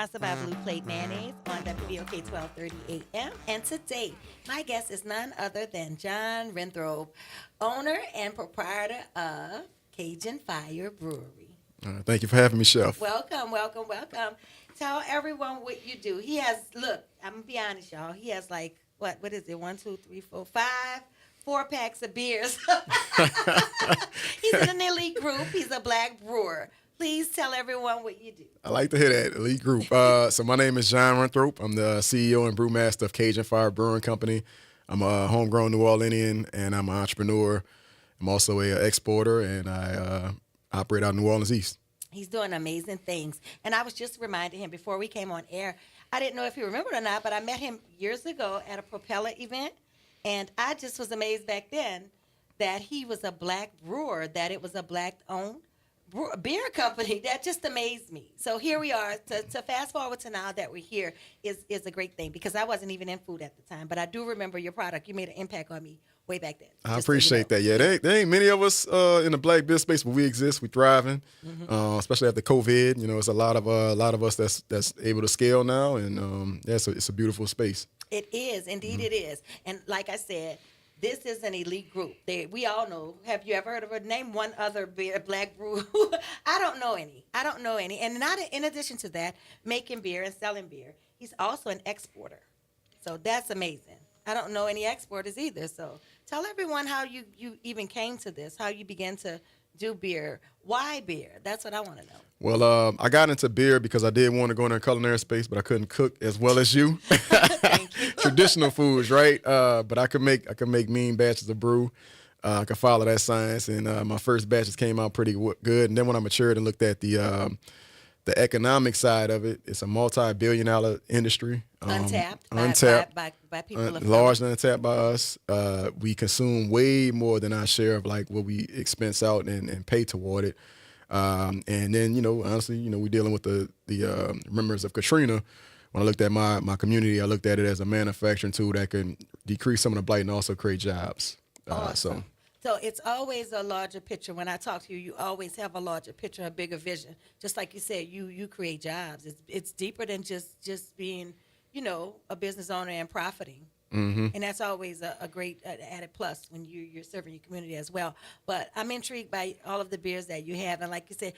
sponsored by Blue Plate Mayonnaise on WBOK 1230 AM. And today, my guest is none other than John Renthrope, owner and proprietor of Cajun Fire Brewery. Thank you for having me, Chef. Welcome, welcome, welcome. Tell everyone what you do. He has, look, I'm going to be honest, y'all. He has like, what is it? 1, 2, 3, 4, 5, 4 packs of beers. He's in an elite group. He's a black brewer. Please tell everyone what you do. I like to hear that, elite group. So my name is John Renthrope. I'm the CEO and brewmaster of Cajun Fire Brewing Company. I'm a homegrown New Orleanian, and I'm an entrepreneur. I'm also an exporter, and I operate out of New Orleans East. He's doing amazing things. And I was just reminding him before we came on air, I didn't know if he remembered or not, but I met him years ago at a Propeller event, and I just was amazed back then that he was a black brewer, that it was a black-owned beer company. That just amazed me. So here we are. To fast forward to now that we're here is a great thing, because I wasn't even in food at the time, but I do remember your product. You made an impact on me way back then. I appreciate that. Yeah, there ain't many of us in the black beer space, but we exist. We thriving, especially after COVID. You know, it's a lot of us that's able to scale now, and it's a beautiful space. It is indeed. It is. And like I said, this is an elite group. We all know. Have you ever heard of her? Name one other black brewer. I don't know any. And not in addition to that, making beer and selling beer, he's also an exporter. So that's amazing. I don't know any exporters either. So tell everyone how you even came to this, how you began to do beer. Why beer? That's what I want to know. Well, I got into beer because I did want to go in the culinary space, but I couldn't cook as well as you. Thank you. Traditional foods, right? But I could make mean batches of brew. I could follow that science, and my first batches came out pretty good. And then when I matured and looked at the economic side of it, it's a multi-billion-dollar industry. Untapped by people of largely untapped by us. We consume way more than our share of like what we expense out and pay toward it. And then, honestly, we're dealing with the remembrance of Katrina. When I looked at my community, I looked at it as a manufacturing tool that can decrease some of the blight and also create jobs. Awesome. So it's always a larger picture. When I talk to you, you always have a larger picture, a bigger vision. Just like you said, you create jobs. It's deeper than just being, a business owner and profiting. Mm-hmm. And that's always a great added plus when you're serving your community as well. But I'm intrigued by all of the beers that you have. And like you said,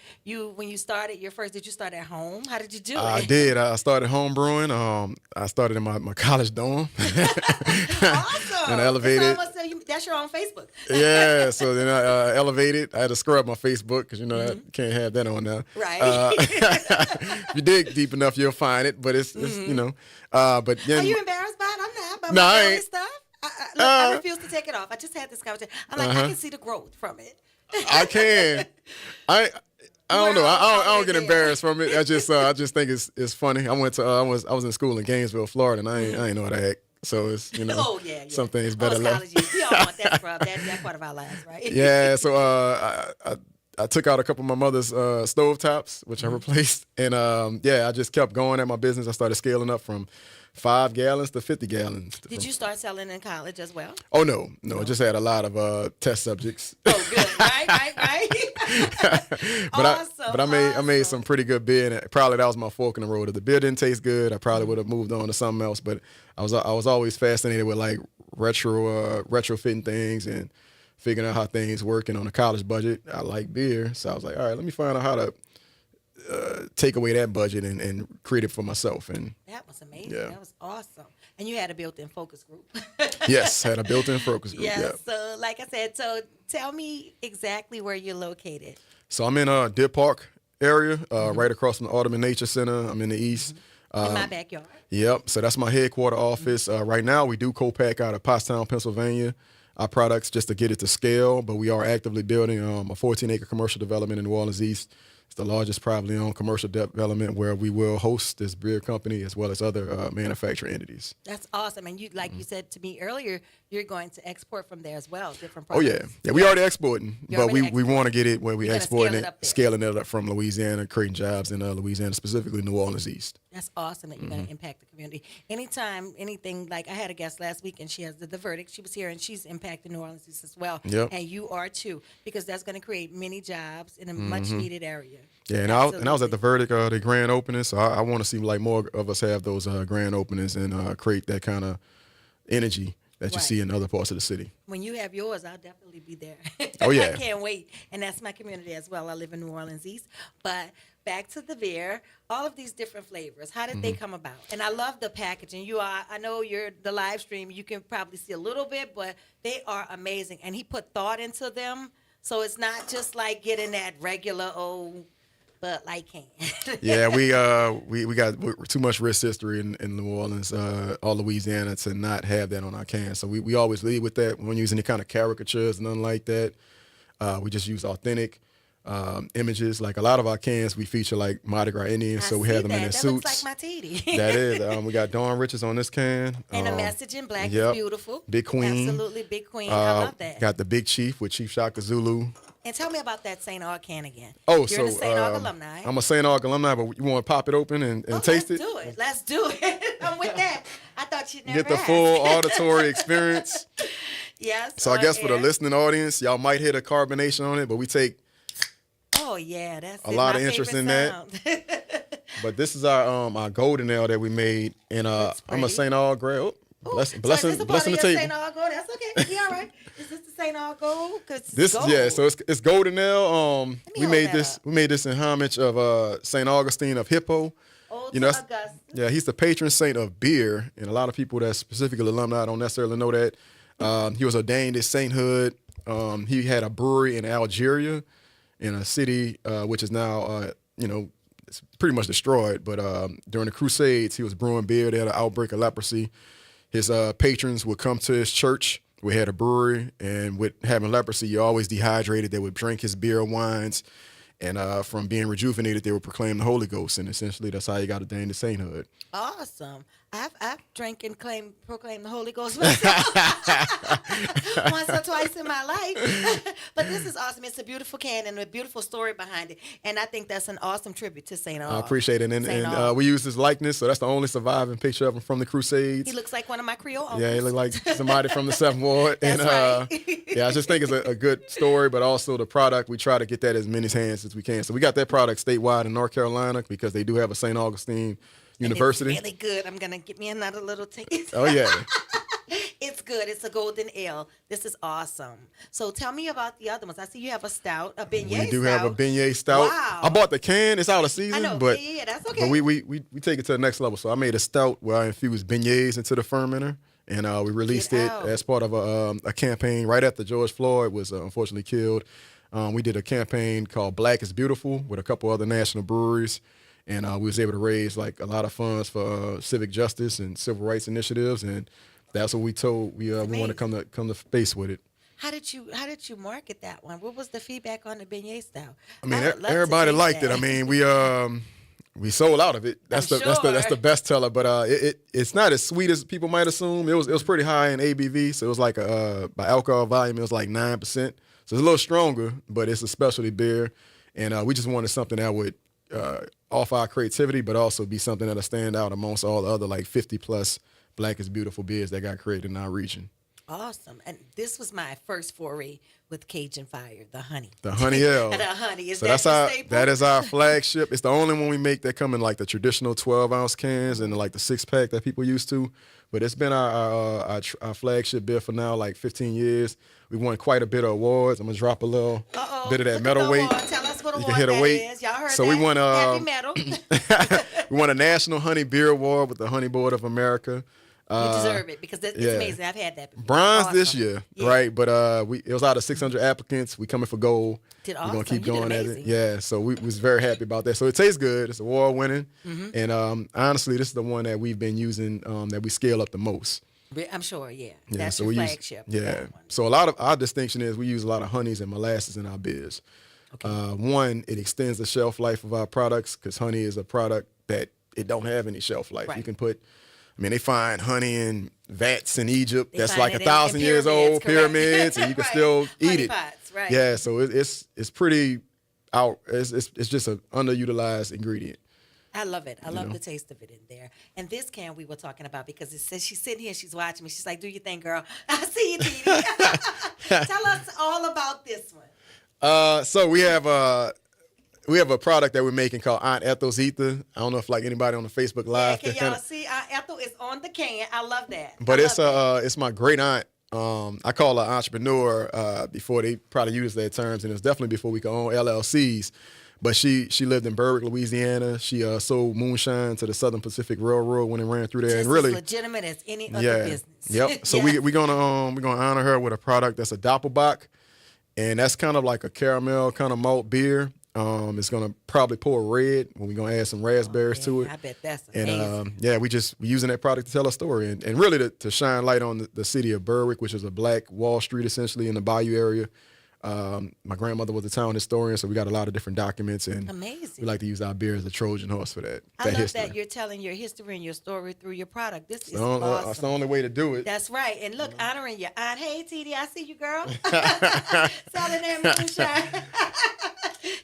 when you started did you start at home? How did you do it? I did. I started home brewing. I started in my college dorm. Awesome. And I elevated. That's your own Facebook. Yeah. So then I elevated. I had to scrub my Facebook because, I can't have that on now. Right. If you dig deep enough, you'll find it. But it's but then, are you embarrassed by it? I'm not. By no, my I early ain't. stuff. I refuse to take it off. I just had this conversation. I'm like, I can see the growth from it. I can. I don't know. I don't get embarrassed from it. I just think it's funny. I was in school in Gainesville, Florida, and I ain't know how to act. So it's Oh yeah. Some things better left. We all want that scrub. That's part of our lives, right? Yeah. So I took out a couple of my mother's stove tops, which I replaced, and I just kept going at my business. I started scaling up from 5 gallons to 50 gallons. Did you start selling in college as well? Oh no. I just had a lot of test subjects. Oh, good. Right. But I made some pretty good beer, and probably that was my fork in the road. If the beer didn't taste good, I probably would have moved on to something else. But I was always fascinated with like retrofitting things and figuring out how things work. And on a college budget, I like beer, so I was like, all right, let me find out how to take away that budget and create it for myself. And that was amazing. Yeah. That was awesome. And you had a built-in focus group. Yes, had a built-in focus group. Yes. Yeah. So like I said, tell me exactly where you're located. So I'm in Deer Park area, right across from the Audubon Nature Center. I'm in the east. In my backyard. Yep. So that's my headquarter office. Right now, we do co-pack out of Pottstown, Pennsylvania. Our products just to get it to scale, but we are actively building a 14-acre commercial development in New Orleans East. It's the largest privately owned commercial development where we will host this beer company as well as other manufacturing entities. That's awesome. And you said to me earlier, you're going to export from there as well, different products. Oh, yeah. We already exporting, but we want to get it where we exporting it, scaling it up from Louisiana, creating jobs in Louisiana, specifically New Orleans East. That's awesome that you're going to impact the community. Anytime, anything, like I had a guest last week and she has the verdict. She was here and she's impacting New Orleans as well. Yep. And you are too, because that's going to create many jobs in a much needed area. Yeah, and I was at the verdict, the grand opening, so I want to see like more of us have those grand openings and create that kind of energy that you Right. see in other parts of the city. When you have yours, I'll definitely be there. Oh, yeah. I can't wait. And that's my community as well. I live in New Orleans East. But back to the beer, all of these different flavors, how did they come about? And I love the packaging. I know you're the live stream, you can probably see a little bit, but they are amazing. And he put thought into them. So it's not just like getting that regular old Bud Light can. Yeah, we got too much risk history in New Orleans, all Louisiana, to not have that on our cans. So we always lead with that. We don't use any kind of caricatures, nothing like that. We just use authentic images. Like a lot of our cans, we feature like Mardi Gras Indians, so we have them in their that suits. looks like my titty. That is. We got Dawn Riches on this can. And a message in black yep. is beautiful. Big Queen. Absolutely, Big Queen. I love that. Got the Big Chief with Chief Shaka Zulu. And tell me about that St. Aug can again. Oh, You're so a St. Aug alumni. I'm a St. Aug alumni, but you want to pop it open and taste it? Let's do it. Let's do it. I'm with that. I thought you'd never Get the ask. full auditory experience. Yes. So I on guess for the air. listening audience, y'all might hit a carbonation on it, but we take Oh yeah, that's a lot of My interest in favorite that. But this is our golden ale that we made, and I'm a pretty. St. Aug Grey. Oh, blessing So is this a part the of your table. St. Aug Gold? That's okay. Be all right. Is this the St. Aug Gold? 'Cause This gold. yeah, so it's golden ale. me We hold made that this up. we made this in homage of St. Augustine of Hippo. Old You know, to Augustus. yeah, he's the patron saint of beer, and a lot of people that specifically alumni don't necessarily know that. He was ordained as sainthood. He had a brewery in Algeria, in a city which is now it's pretty much destroyed. But during the Crusades, he was brewing beer. They had an outbreak of leprosy. His patrons would come to his church. We had a brewery, and with having leprosy, you're always dehydrated. They would drink his beer and wines, and from being rejuvenated, they would proclaim the Holy Ghost, and essentially that's how you got ordained to sainthood. Awesome. I've drank and proclaimed the Holy Ghost myself once or twice in my life. But this is awesome. It's a beautiful can and a beautiful story behind it. And I think that's an awesome tribute to St. Aug. I appreciate it, and St. Aug. we use his likeness, so that's the only surviving picture of him from the Crusades. He looks like one of my Creole uncles. Yeah, he looked like somebody from the Seventh Ward. That's and right. yeah, I just think it's a good story, but also the product, we try to get that as many hands as we can. So we got that product statewide in North Carolina because they do have a St. Augustine University. It's really good. I'm going to get me another little taste. Oh, yeah. It's good. It's a golden ale. This is awesome. So tell me about the other ones. I see you have a stout, a beignet We do stout. have a beignet stout. Wow. I bought the can. It's out of season. I know. But, Yeah, that's okay. But we take it to the next level. So I made a stout where I infused beignets into the fermenter. And we released Get it out. as part of a campaign right after George Floyd was unfortunately killed. We did a campaign called Black is Beautiful with a couple other national breweries. And we was able to raise like a lot of funds for civic justice and civil rights initiatives. And that's what we told. We want to come to face with it. How did you market that one? What was the feedback on the beignet style? I mean, would love to everybody taste liked that. it. I mean, we sold out of it. That's I'm that's sure. the best teller. But it's not as sweet as people might assume. It was pretty high in ABV, so it was like by alcohol volume, it was like 9%. So it's a little stronger, but it's a specialty beer, and we just wanted something that would offer our creativity, but also be something that'll stand out amongst all the other like 50 plus Black is Beautiful beers that got created in our region. Awesome. And this was my first foray with Cajun Fire, the honey. The honey ale. The honey. Is So that the staple? that is our flagship. It's the only one we make that come in like the traditional 12-ounce cans and like the 6-pack that people used to. But it's been our flagship beer for now like 15 years. We won quite a bit of awards. I'm gonna drop a little Uh-oh. bit of that Look at metal the weight. award. Tell us what You award can hit a that weight. is. Y'all heard So that? we won Heavy metal. we won a National Honey Beer Award with the Honey Board of America. You deserve it because it's yeah. amazing. I've had that before. Bronze Awesome. this year, Yeah. right? But it was out of 600 applicants. We coming for gold. Did We're awesome. gonna keep You did going at it. amazing. Yeah, so we was very happy about that. So it tastes good. It's award winning, Mm-hmm. and honestly, this is the one that we've been using that we scale up the most. I'm sure, yeah. Yeah, That's so your we flagship. use that one. So a lot of our distinction is we use a lot of honeys and molasses in our beers. Okay. One, it extends the shelf life of our products because honey is a product that it don't have any shelf life. Right. You can put. I mean, they find honey in vats in Egypt They that's find like it in 1,000 years old, correct. pyramids, and you can Right. still eat Honey it. pots, right. Yeah, so it's pretty out. It's just an underutilized ingredient. I love it. I love know? the taste of it in there. And this can we were talking about because it says she's sitting here, she's watching me. She's like, "Do your thing, girl." I see you, Dee Dee. Tell us all about this one. So we have a product that we're making called Aunt Ethel's Ether. I don't know if like anybody on the Facebook Yeah, Live. can y'all see? Ethel is on the can. I love that. But I it's love that. it's my great aunt. I call her entrepreneur before they probably use their terms, and it's definitely before we could own LLCs. But she lived in Berwick, Louisiana. She sold moonshine to the Southern Pacific Railroad when it ran through there, Just and really as legitimate as any other yeah, business. yep. So Yeah. we're gonna honor her with a product that's a Doppelbock, and that's kind of like a caramel kind of malt beer. It's gonna probably pour red when we're gonna add some raspberries to it. I bet that's And amazing. we're using that product to tell a story and really to shine light on the city of Berwick, which is a black Wall Street essentially in the Bayou area. My grandmother was a town historian, so we got a lot of different documents, and Amazing. we like to use our beer as a Trojan horse for that. I love history. that you're telling your history and your story through your product. This is That's awesome. the only way to do it. That's right. And look, honoring your aunt. Hey, TD, I see you, girl. Selling that moonshine.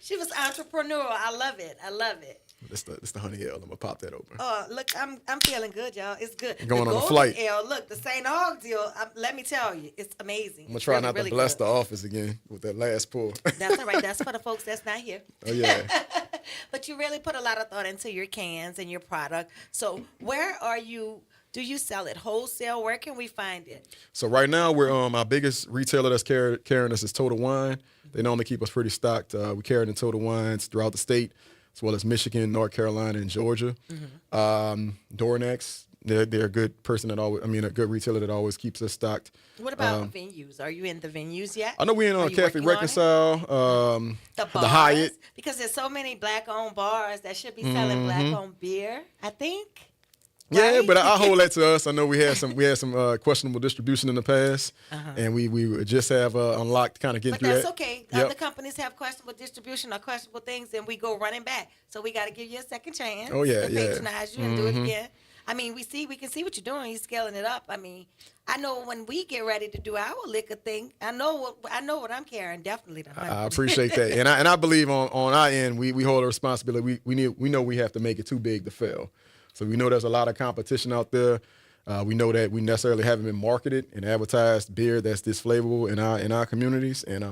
She was entrepreneurial. I love it. I love it. It's the honey ale. I'm gonna pop that open. Oh, look, I'm feeling good, y'all. It's good. Going the on a golden flight. Ale, look, the St. Aug deal. Let me tell you, it's amazing. I'm gonna try not to bless the office again with that last pour. That's all right. That's for the folks that's not here. Oh yeah. But you really put a lot of thought into your cans and your product. So where are you? Do you sell it wholesale? Where can we find it? So right now we're our biggest retailer that's carrying us is Total Wine. They normally keep us pretty stocked. We carry it in Total Wines throughout the state, as well as Michigan, North Carolina, and Georgia. Dornex, they're a good person a good retailer that always keeps us stocked. What about venues? Are you in the venues yet? I know we're in Are on you Cafe working on it? Reconcile, The the Hyatt. Because there's so many black-owned bars that should be selling black-owned beer, I think. Yeah, Right? but I hold that to us. I know we had some questionable distribution in the past, and we just have unlocked kind of getting But through that's that. okay. Yep. Other companies have questionable distribution or questionable things, and we go running back. So we got to give you a second chance. Oh, yeah, to yeah. patronize you and do it again. I mean, we can see what you're doing. You're scaling it up. I mean, I know when we get ready to do our liquor thing, I know what I'm carrying. Definitely the 100. I appreciate that, and I believe on our end we hold a responsibility. We know we have to make it too big to fail. So we know there's a lot of competition out there. We know that we necessarily haven't been marketed and advertised beer that's this flavorful in our communities, and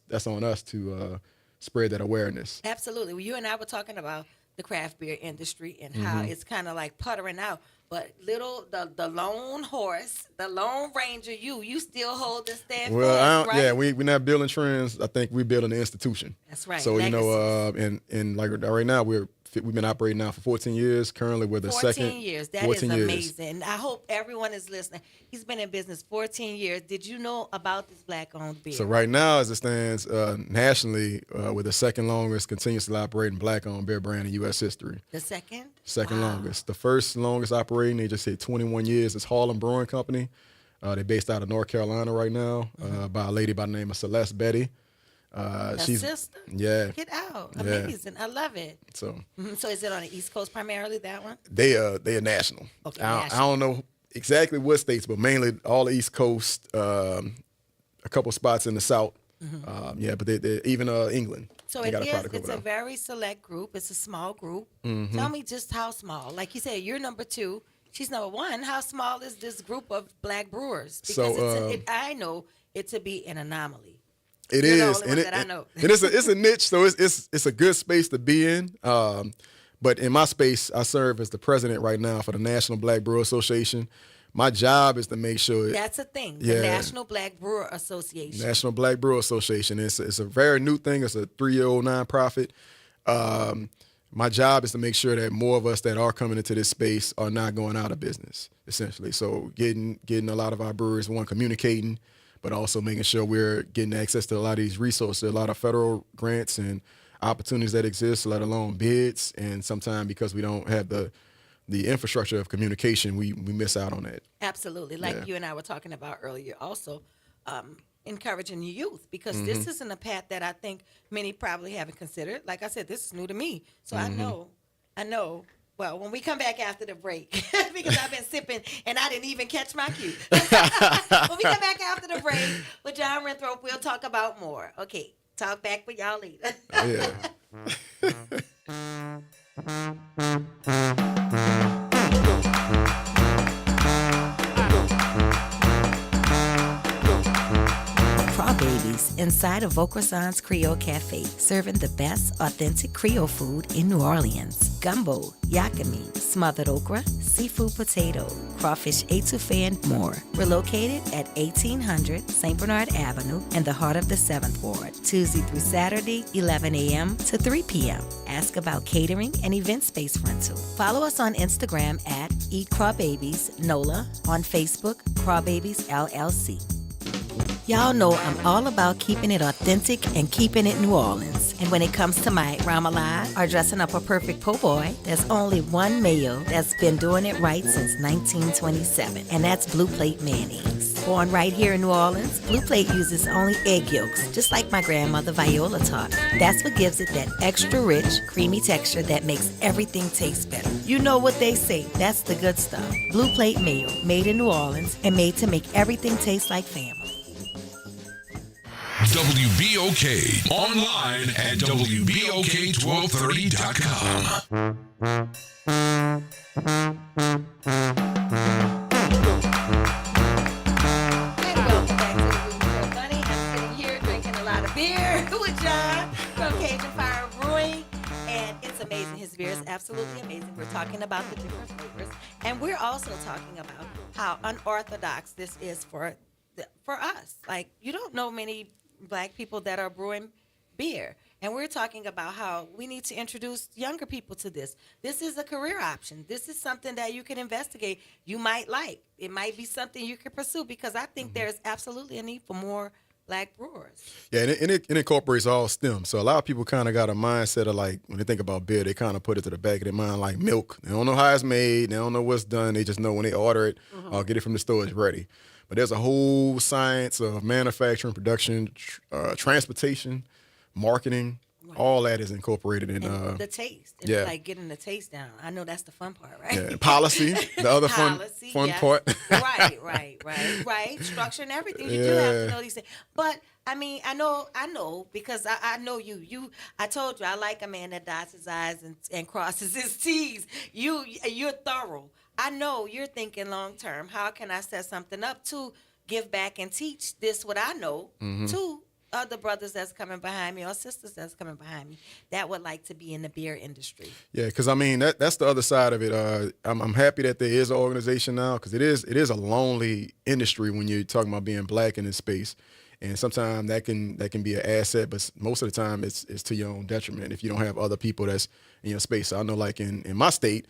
that's on us to spread that awareness. Absolutely. Well, you and I were talking about the craft beer industry and how it's kind of like puttering out. But the lone horse, the lone ranger, you still hold the stand. Well, right? yeah, we're not building trends. I think we're building an institution. That's right. So Legacies. and like right now we've been operating now for 14 years. Currently, we're the 14 second. years. That 14 is years. amazing. I hope everyone is listening. He's been in business 14 years. Did you know about this black-owned beer? So right now, as it stands nationally, we're the second longest continuously operating black-owned beer brand in U.S. history. The second? Second longest. The first longest operating, they just hit 21 years. It's Harlem Brewing Company. They're based out of North Carolina right now by a lady by the name of Celeste Betty. She's sister? yeah. Get out. Yeah. Amazing. I love it. So So is it on the East Coast primarily, that one? they are national. Okay, I national. don't know exactly what states, but mainly all the East Coast. A couple spots in the South. But they're even England. So they got a product it's over a there. very select group. It's a small group. Mm-hmm. Tell me just how small. Like you said, you're number 2. She's number 1. How small is this group of black brewers? Because So, I know it to be an anomaly. It You're the is, only one that I know. and it's a niche, so it's a good space to be in. But in my space, I serve as the president right now for the National Black Brewer Association. My job is to make sure That's a thing. The Yeah. National Black Brewer Association. National Black Brewer Association. It's a very new thing. It's a 3-year-old nonprofit. My job is to make sure that more of us that are coming into this space are not going out of business, essentially. So getting a lot of our brewers, communicating, but also making sure we're getting access to a lot of these resources, a lot of federal grants and opportunities that exist, let alone bids. And sometimes because we don't have the infrastructure of communication, we miss out on that. Absolutely. Like Yeah. you and I were talking about earlier, also encouraging the youth, because Mm-hmm. this isn't a path that I think many probably haven't considered. Like I said, this is new to me. So Mm-hmm. I know. Well, when we come back after the break, because I've been sipping and I didn't even catch my cue. When we come back after the break with John Renthrope, we'll talk about more. Okay, talk back with y'all later. Oh, yeah. Babies inside of Vaucressan's Creole Cafe, serving the best authentic Creole food in New Orleans. Gumbo, yakami, smothered okra, seafood potato, crawfish etouffee, and more. We're located at 1800 St. Bernard Avenue in the heart of the 7th Ward, Tuesday through Saturday, 11 a.m. to 3 p.m. Ask about catering and event space rental. Follow us on Instagram at Eat Crawbabies NOLA, on Facebook, Crawbabies LLC. Y'all know I'm all about keeping it authentic and keeping it New Orleans. And when it comes to my Ramalade or dressing up a perfect po' boy, there's only one mayo that's been doing it right since 1927, and that's Blue Plate mayonnaise. Born right here in New Orleans, Blue Plate uses only egg yolks, just like my grandmother Viola taught me. That's what gives it that extra rich, creamy texture that makes everything taste better. You know what they say, that's the good stuff. Blue Plate mayo, made in New Orleans and made to make everything taste like family. WBOK. Online at WBOK1230.com. And welcome back to the Roux Bunny. I'm sitting here drinking a lot of beer with John from Cajun Fire Brewing. And it's amazing. His beer is absolutely amazing. We're talking about the different flavors. And we're also talking about how unorthodox this is for us. Like, you don't know many Black people that are brewing beer. And we're talking about how we need to introduce younger people to this. This is a career option. This is something that you can investigate. You might like. It might be something you can pursue, because I think there's absolutely a need for more Black brewers. Yeah, and it incorporates all STEM. So a lot of people kind of got a mindset of, like, when they think about beer, they kind of put it to the back of their mind like milk. They don't know how it's made. They don't know what's done. They just know when they order it or get it from the store, it's ready. But there's a whole science of manufacturing, production, transportation, marketing. Right. All that is incorporated in the taste. It's like getting the taste down. I know that's the fun part, right? Yeah, policy, the other fun yes. part. right. Structure and everything. You do have to know these things. But I mean, I know because I know you. I told you I like a man that dots his I's and crosses his T's. You're thorough. I know you're thinking long term. How can I set something up to give back and teach this what I know to other brothers that's coming behind me or sisters that's coming behind me that would like to be in the beer industry? Yeah, because I mean that's the other side of it. I'm happy that there is an organization now, because it is a lonely industry when you're talking about being Black in this space. And sometimes that can be an asset, but most of the time it's to your own detriment if you don't have other people that's in your space. So I know, like in my state,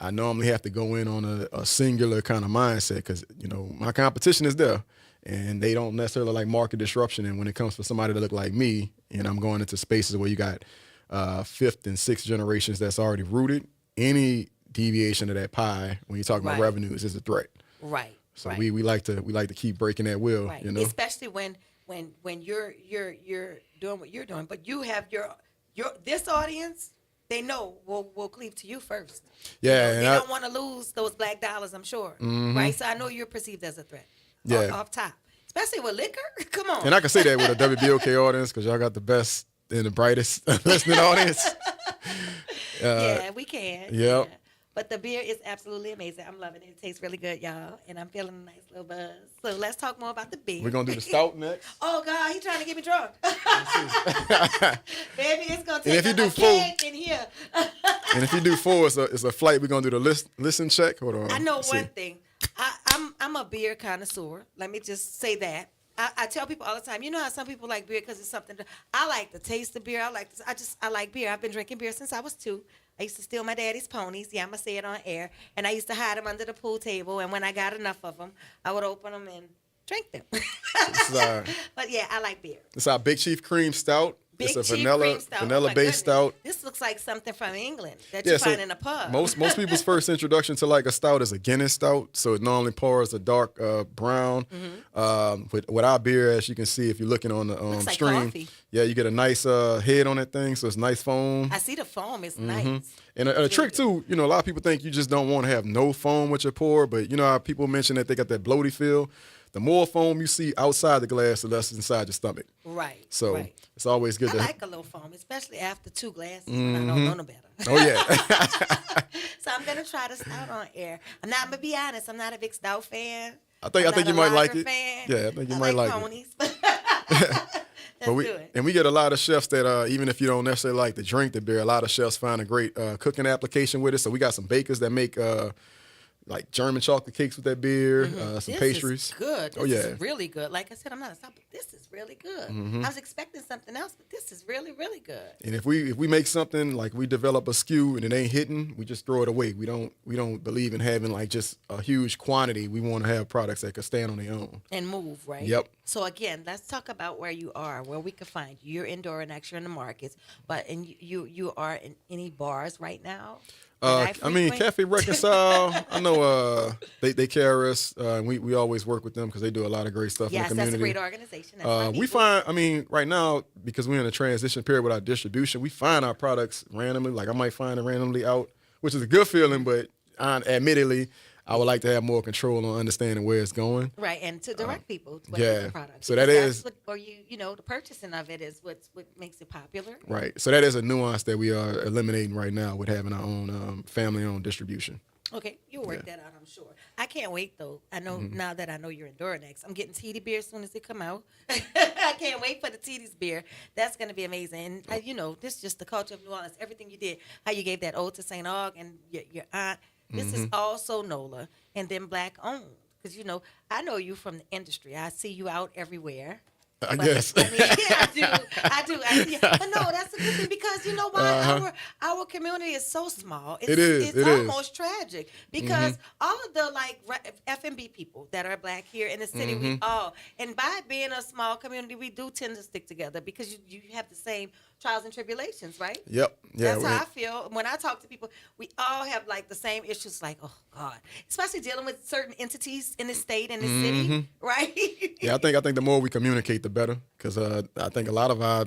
I normally have to go in on a singular kind of mindset, because, you know, my competition is there and they don't necessarily like market disruption. And when it comes for somebody to look like me, and I'm going into spaces where you got fifth and sixth generations that's already rooted, any deviation of that pie when you're talking about revenues is a threat. Right. So we like to keep breaking that wheel. Right. You know, especially when you're doing what you're doing, but you have your this audience. They know we'll cleave to you first. Yeah, they don't want to lose those Black dollars, I'm sure. Right? So I know you're perceived as a threat. Yeah. Off top. Especially with liquor. Come on. And I can say that with a WBOK audience, because y'all got the best and the brightest listening audience. Yeah, we can. Yep. Yeah. But the beer is absolutely amazing. I'm loving it. It tastes really good, y'all. And I'm feeling a nice little buzz. So let's talk more about the beer. We're going to do the stout next. Oh, God, he's trying to get me drunk. Baby, it's going to take a cake in here. And if you do four, it's a flight. We're going to do the listen check. Hold on. I know one thing. I'm a beer connoisseur. Let me just say that. I tell people all the time, you know how some people like beer because it's something. I like the taste of beer. I like beer. I've been drinking beer since I was 2. I used to steal my daddy's ponies. Yeah, I'm going to say it on air. And I used to hide them under the pool table. And when I got enough of them, I would open them and drink them. But yeah, I like beer. It's our Big Chief Cream Stout. It's a vanilla-based oh stout. This looks like something from England that you find in a pub. Most people's first introduction to like a stout is a Guinness stout. So it normally pours a dark brown. With our beer, as you can see, if you're looking on the stream, coffee. Yeah, you get a nice head on that thing. So it's nice foam. I see the foam. It's nice. And a trick too, you know, a lot of people think you just don't want to have no foam with your pour, but you know how people mention that they got that bloaty feel. the more foam you see outside the glass, the less is inside your stomach. Right. So right. it's always good I to. like a little foam, especially after 2 glasses when I don't know no better. Oh yeah. So I'm gonna try the stout on air. I'm gonna be honest. I'm not a big stout fan. I think I'm you not a might like lager it. Fan. Yeah, I think you might like it. ponies. Let's But do it. we get a lot of chefs that even if you don't necessarily like to drink the beer, a lot of chefs find a great cooking application with it. So we got some bakers that make like German chocolate cakes with that beer, some This pastries. is good. This Oh, yeah. is really good. Like I said, I'm not a stout, but this is really good. I was expecting something else, but this is really, really good. And if we make something like we develop a SKU and it ain't hitting, we just throw it away. We don't believe in having like just a huge quantity. We want to have products that can stand on their own. And move, right? Yep. So again, let's talk about where you are, where we can find you. You're in Doronex, you're in the markets, but you are in any bars right now? I mean, frequent? Cafe Reconcile. I know they carry us. And we always work with them because they do a lot of great stuff Yes, in the that's a community. great organization. That's my We people. find, I mean, right now, because we're in a transition period with our distribution, we find our products randomly. Like I might find it randomly out, which is a good feeling, but admittedly, I would like to have more control on understanding where it's going. Right, and to direct people to what yeah. is the product. So that Because is- that's what, or the purchasing of it is what makes it popular. Right. So that is a nuance that we are eliminating right now with having our own family-owned distribution. Okay, you'll work that out, I'm sure. I can't wait though. I know Mm-hmm. now that I know you're in Doronex. I'm getting TD beer as soon as it come out. I can't wait for the TD's beer. That's going to be amazing. And this is just the culture of New Orleans. Everything you did, how you gave that ode to St. Aug and your aunt. This is also NOLA and then Black owned. Because I know you from the industry. I see you out everywhere. I But, guess. I mean, I do. I see. But no, that's a good thing because you know why our community is so small. It's, It is, It's it is. almost tragic because all of the F&B people that are Black here in the city, we all, and by being a small community, we do tend to stick together because you have the same trials and tribulations, right? Yep. Yeah. That's how I feel. When I talk to people, we all have like the same issues, like, oh God, especially dealing with certain entities in the state and the city, right? Yeah, I think the more we communicate, the better. Because I think a lot of our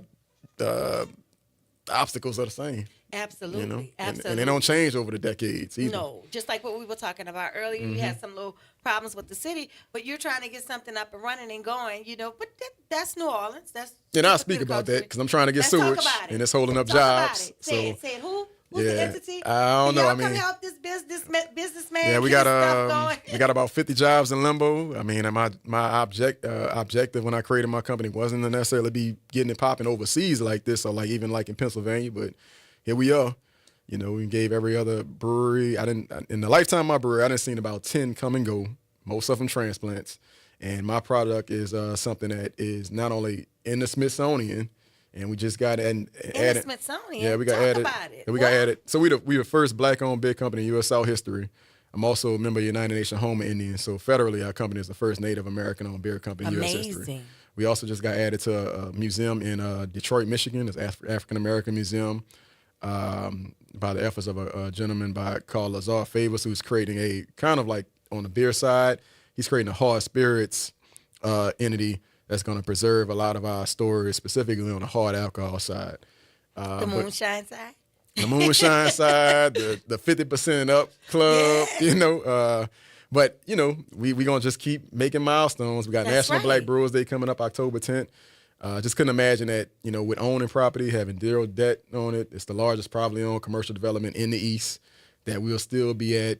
obstacles are the same. Absolutely, You know, absolutely. and they don't change over the decades either. No, just like what we were talking about earlier, we had some little problems with the city, but you're trying to get something up and running and going, But that's New Orleans. That's And I'll typical speak about culture. that because I'm trying to get Let's talk sewage about it. and it's holding up Talk about jobs. it. Say So it. Who? Who's the Yeah. entity? I don't know. Y'all I mean- come help this businessman. yeah, we get got his stuff going. we got about 50 jobs in limbo. I mean, my objective when I created my company wasn't to necessarily be getting it popping overseas like this or like even like in Pennsylvania, but here we are. We gave every other brewery. In the lifetime of my brewery, I done seen about 10 come and go, most of them transplants. And my product is something that is not only in the Smithsonian, and we just got In added. the Smithsonian. Yeah, we got Talk added. about it. We got What? added. So we the first Black-owned beer company in U.S. South history. I'm also a member of the United Nations Home Indian. So federally, our company is the first Native American-owned beer company in U.S. history. Amazing. We also just got added to a museum in Detroit, Michigan. It's African American Museum. By the efforts of a gentleman called Lazar Favors, who's creating a kind of like on the beer side, he's creating a hard spirits entity that's going to preserve a lot of our stories, specifically on the hard alcohol side. The moonshine side. The moonshine side, the 50% up club, But we gonna just keep making milestones. We got That's National Black right. Brewers Day coming up October 10th. Just couldn't imagine that, with owning property, having zero debt on it, it's the largest privately owned commercial development in the East, that we'll still be at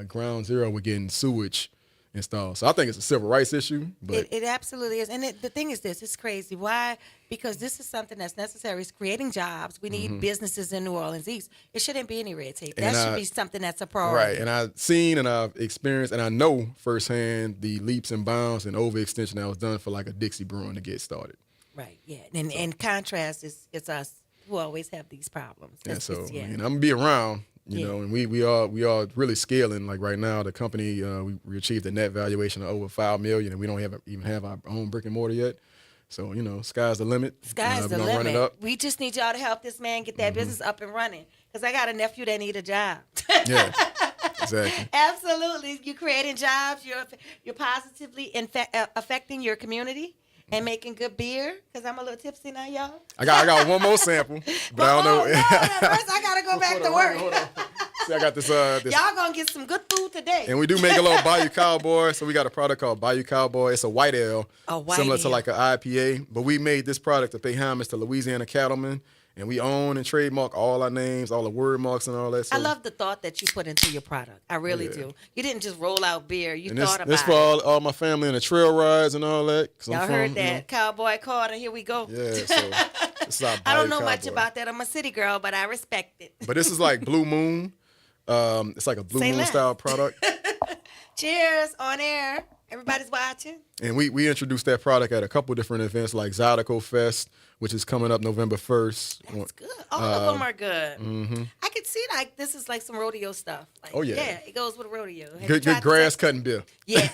ground zero with getting sewage installed. So I think it's a civil rights issue, but It absolutely is. And the thing is this, it's crazy. Why? Because this is something that's necessary. It's creating jobs. We need businesses in New Orleans East. It shouldn't be any red tape. That And should be something that's a right. priority. And I've seen and I've experienced and I know firsthand the leaps and bounds and overextension that was done for like a Dixie Brewing to get started. Right, yeah. And in contrast, it's us who always have these problems. And That's so just- yeah. I'm gonna be around, Yeah. and we are really scaling. Like right now, the company we achieved a net valuation of over $5 million, and we don't even have our own brick and mortar yet. So sky's the limit. Sky's We're the gonna run it limit. up. We just need y'all to help this man get that business up and running. Because I got a nephew that need a job. Yeah, exactly. Absolutely. You're creating jobs. You're positively affecting your community and making good beer. Because I'm a little tipsy now, y'all. I got one more sample, but I don't know. First, I got to go back to work. See, I got this. This Y'all gonna get some good food today. and we do make a little Bayou Cowboy. So we got a product called Bayou Cowboy. It's a white ale, A white similar to ale. like an IPA. But we made this product to pay homage to Louisiana cattlemen. And we own and trademark all our names, all the word marks and all that. So, I love the thought that you put into your product. I really do. You didn't just roll out beer. You and thought this about for it. all my family and the trail rides and all that. 'Cause I'm Y'all from, heard you that. know, Cowboy Carter, here we go. yeah, so it's our I don't Bayou know much Cowboy. about that. I'm a city girl, but I respect it. But this is like Blue Moon. It's like a Blue Say Moon less. style product. Cheers on air. Everybody's watching. And we introduced that product at a couple different events like Zydeco Fest, which is coming up November 1st. That's good. All of them are good. I could see like this is like some rodeo stuff. Like, Oh, yeah. Yeah, it goes with rodeo. Have you Good tried grass this? cutting beer. Yeah.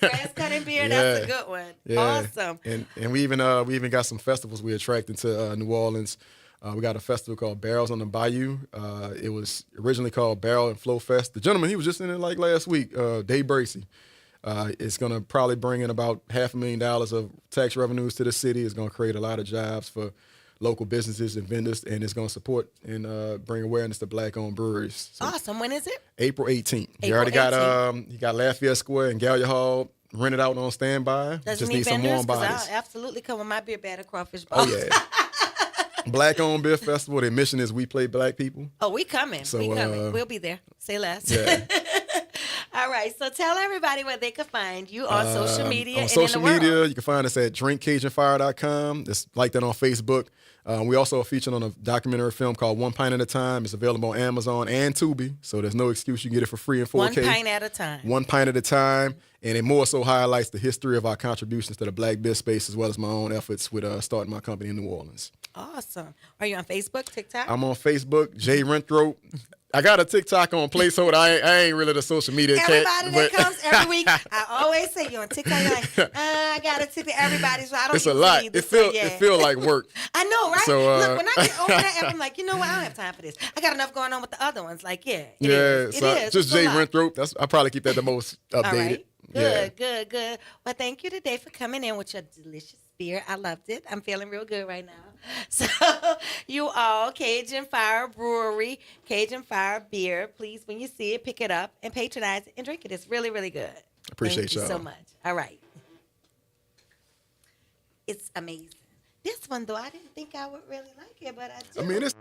Grass cutting beer, that's a Yeah. good one. Yeah. Awesome. And we even got some festivals we attracted to New Orleans. We got a festival called Barrels on the Bayou. It was originally called Barrel and Flow Fest. The gentleman, he was just in it like last week, Dave Bracey. It's going to probably bring in about $500,000 of tax revenues to the city. It's going to create a lot of jobs for local businesses and vendors, and it's going to support and bring awareness to Black-owned breweries. So Awesome. When is it? April 18th. You April already got 18th. you got Lafayette Square and Gallia Hall rented out on standby. Does Just it need need some vendors? warm 'Cause bodies. I'll absolutely come with my beer batter crawfish Oh balls. yeah. Black-owned beer festival. The mission is we play black people. Oh, we coming. So, we coming. We'll be there. Say less. Yeah. All right. So tell everybody where they can find you on social media On and social in the media, world. you can find us at drinkcajunfire.com. It's like that on Facebook. We also are featured on a documentary film called One Pint at a Time. It's available on Amazon and Tubi, so there's no excuse. You get it for free in 4K. One pint at a time. One pint at a time, and it more so highlights the history of our contributions to the black beer space as well as my own efforts with starting my company in New Orleans. Awesome. Are you on Facebook, TikTok? I'm on Facebook, Jay Renthrope. I got a TikTok on placeholder. I ain't really the social media Everybody cat. that but comes every week, I always say you on TikTok. You're like, I got to TikTok everybody, so I don't. it's a use it lot. either, It so feel yeah. it feel like work. I know, right? So, Look, when I get over that app, I'm like, you know what? I don't have time for this. I got enough going on with the other ones. Like, yeah, it is. So It is. just It's a Jay lot. Renthrope. I probably keep that the most updated. All right. Yeah. Good. Well, thank you today for coming in with your delicious beer. I loved it. I'm feeling real good right now. So, you all, Cajun Fire Brewery, Cajun Fire Beer. Please, when you see it, pick it up and patronize it and drink it. It's really, really good. Appreciate Thank you so y'all. much. All right. It's amazing. This one, though, I didn't think I would really like it, but I do. I mean, it's